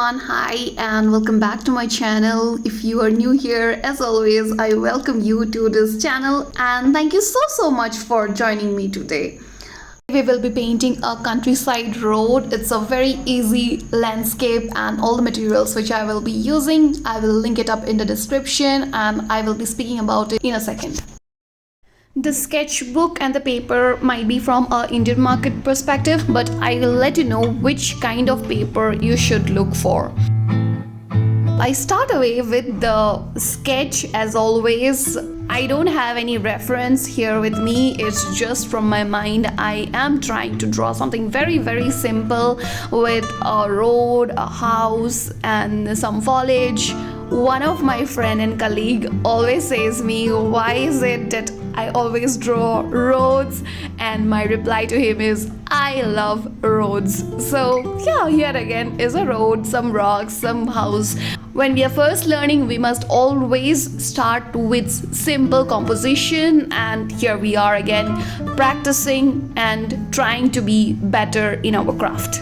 everyone, hi and welcome back to my channel. If you are new here, as always, I welcome you to this channel and thank you so much for joining me today. We will be painting a countryside road. It's a very easy landscape and all the materials which I will be using, I will link it up in the description and I will be speaking about it in a second. The sketchbook and the paper might be from a Indian market perspective, but I will let you know which kind of paper you should look for. I start away with the sketch as always. I don't have any reference here with me, it's just from my mind. I am trying to draw something very simple with a road, a house and some foliage. One of my friend and colleague always says me, why is it that I always draw roads? And my reply to him is, I love roads. So yeah, yet again is a road, some rocks, some house. When we are first learning, we must always start with simple composition, and here we are again practicing and trying to be better in our craft.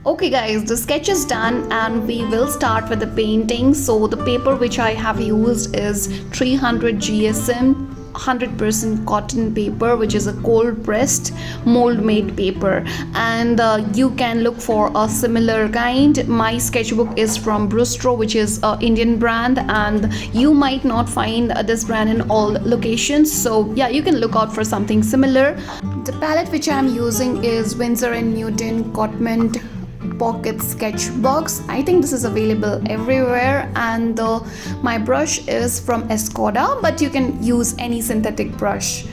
Okay guys, the sketch is done and we will start with the painting. So the paper which I have used is 300 GSM 100% cotton paper, which is a cold pressed mold made paper, and you can look for a similar kind. My sketchbook is from Brustro, which is an Indian brand, and you might not find this brand in all locations, so yeah, you can look out for something similar. The palette which I am using is Winsor & Newton Cotmint Pocket Sketch Box. I think this is available everywhere, and my brush is from Escoda, but you can use any synthetic brush.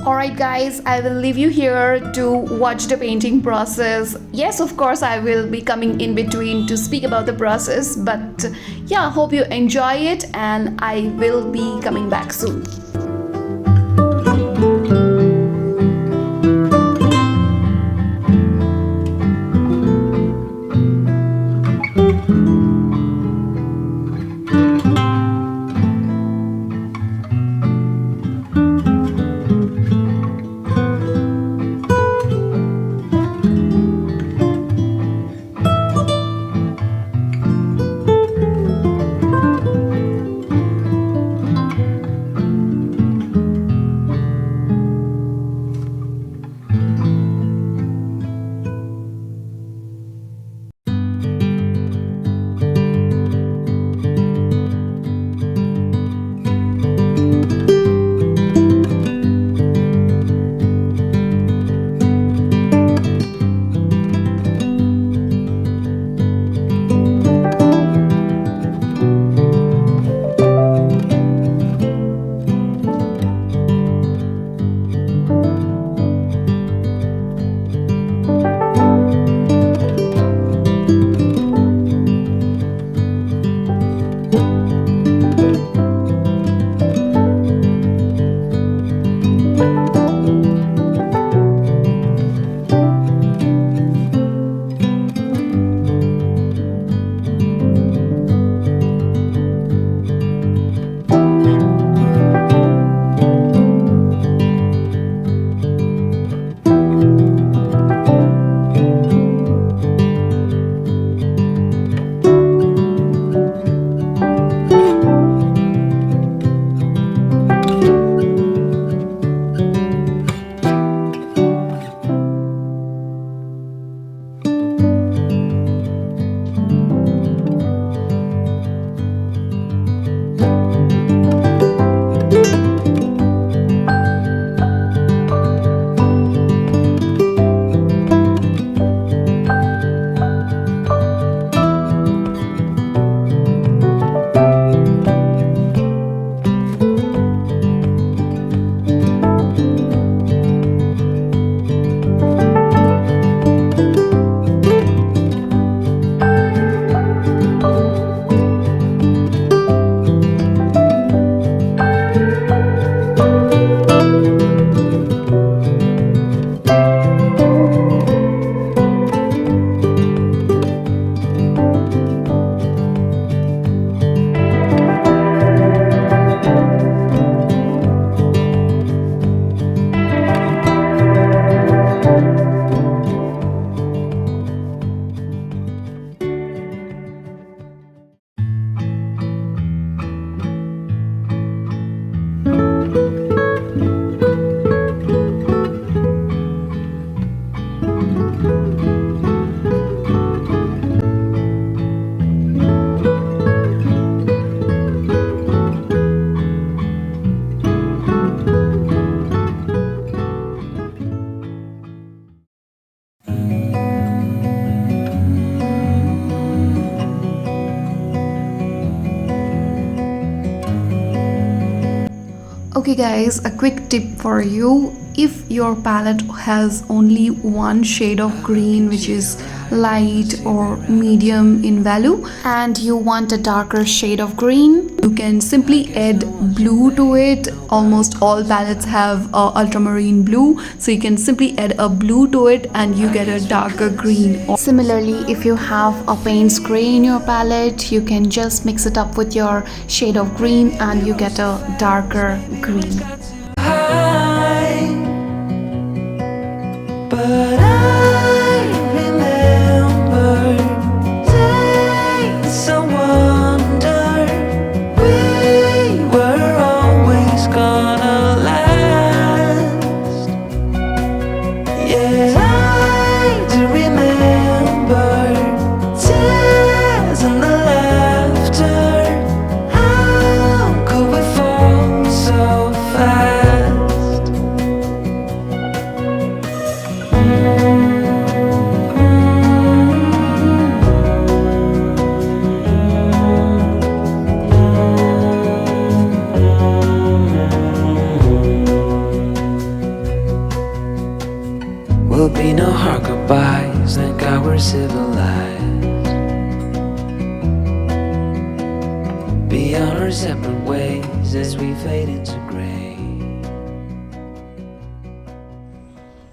Alright guys, I will leave you here to watch the painting process. Yes, of course I will be coming in between to speak about the process, but yeah, hope you enjoy it and I will be coming back soon. Okay guys, a quick tip for you. If your palette has only one shade of green which is light or medium in value and you want a darker shade of green, you can simply add blue to it. Almost all palettes have ultramarine blue, so you can simply add a blue to it and you get a darker green. Similarly, if you have a paint spray in your palette, you can just mix it up with your shade of green and you get a darker green. But I remember days I wonder we were always gonna last. Yeah, I do remember tears and the laughter. How could we fall so fast? Will be no hard goodbyes, thank God we're civilized. Be on our separate ways as we fade into gray.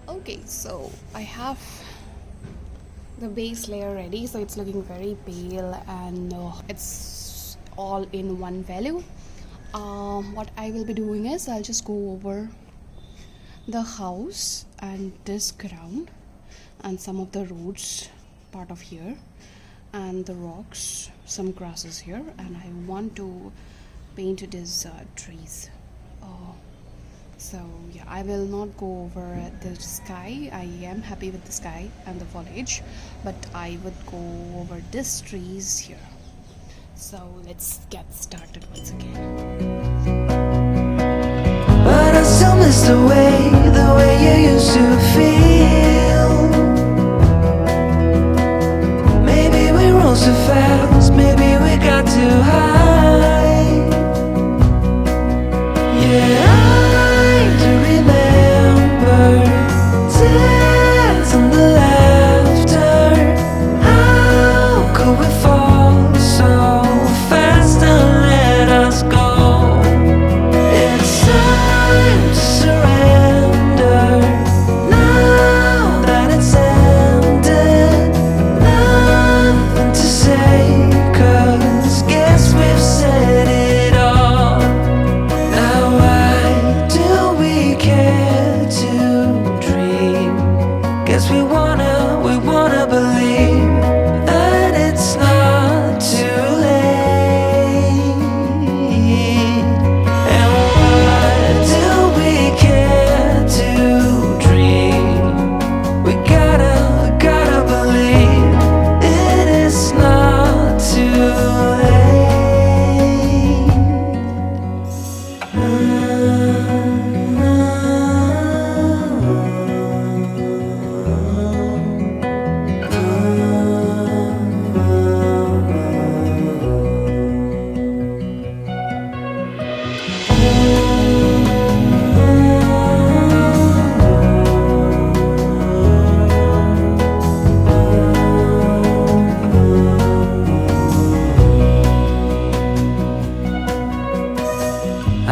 Okay, so I have the base layer ready, so it's looking very pale and it's all in one value. What I will be doing is I'll just go over the house and this ground and some of the roads part of here and the rocks, some grasses here, and I want to paint these trees. So yeah, I will not go over the sky. I am happy with the sky and the foliage, but I would go over these trees here. So let's get started once again. But I still miss the way you used to feel. Maybe we rose too fast, maybe we got too high. Yeah, I do remember tears and the laughter. How could we fall so fast and let us go? It's time to surrender now that it's ended. Nothing to say, 'cause guess we've said it all. Now why do we care to dream? Guess we wanna believe that it's not too late. And why do we care to dream? We gotta believe it is not too late.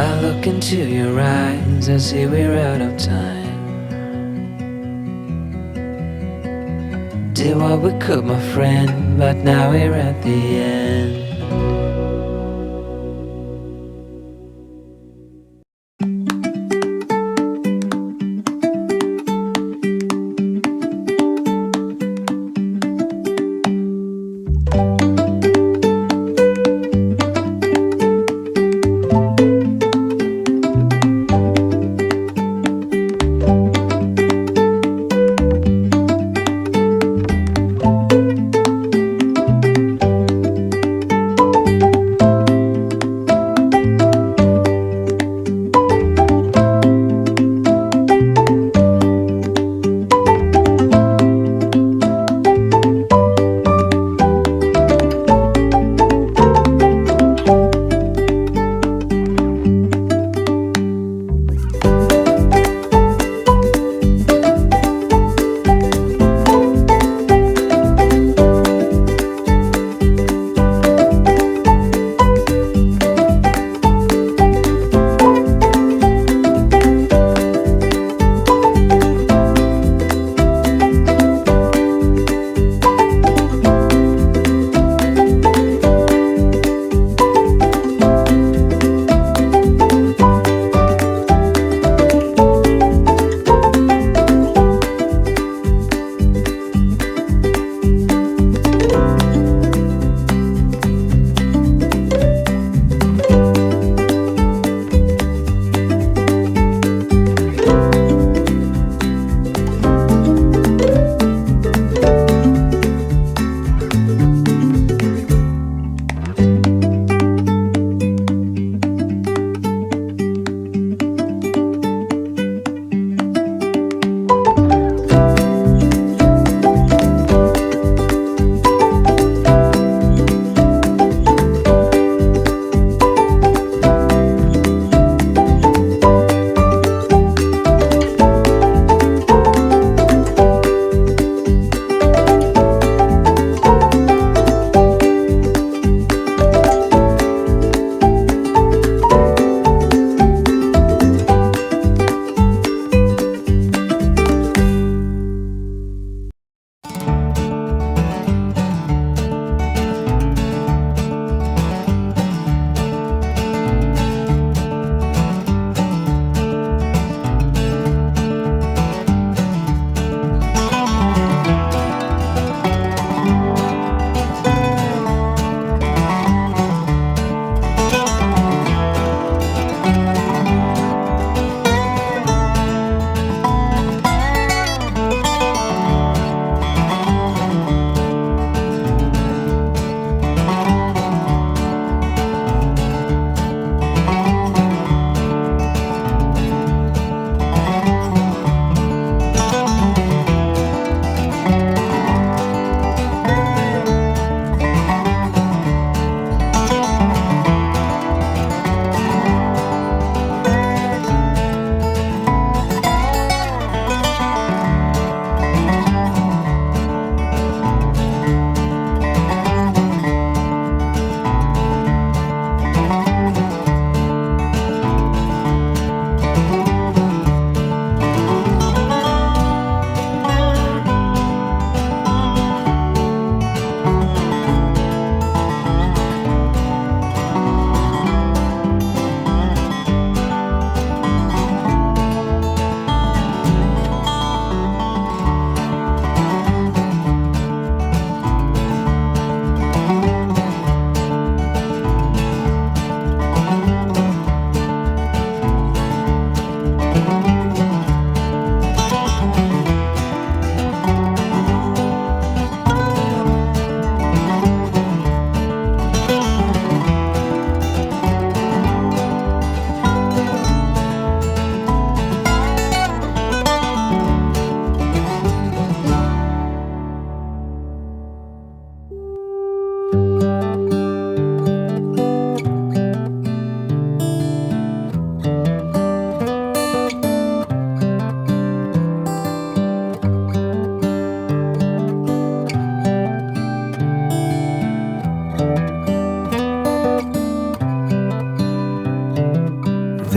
I look into your eyes, I see we're out of time. Did what we could, my friend, but now we're at the end.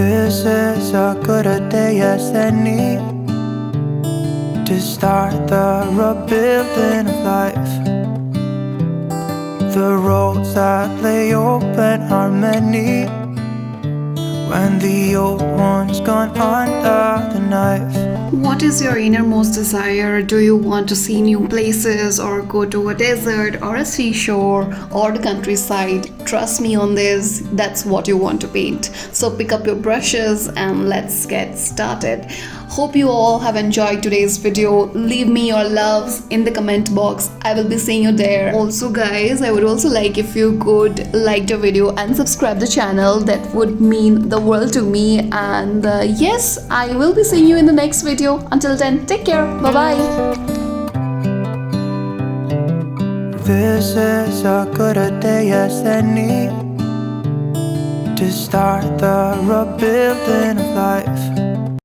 This is a good a day as any to start the rebuilding of life. The roads that lay open are many when the old one's gone under the knife. What is your innermost desire? Do you want to see new places or go to a desert or a seashore or the countryside? Trust me on this, that's what you want to paint. So pick up your brushes and let's get started. Hope you all have enjoyed today's video. Leave me your loves in the comment box. I will be seeing you there. Also guys, I would also like if you could like the video and subscribe the channel. That would mean the world to me. And yes, I will be seeing you in the next video. Until then, take care. Bye bye. This is a good a day as any to start the rebuilding of life.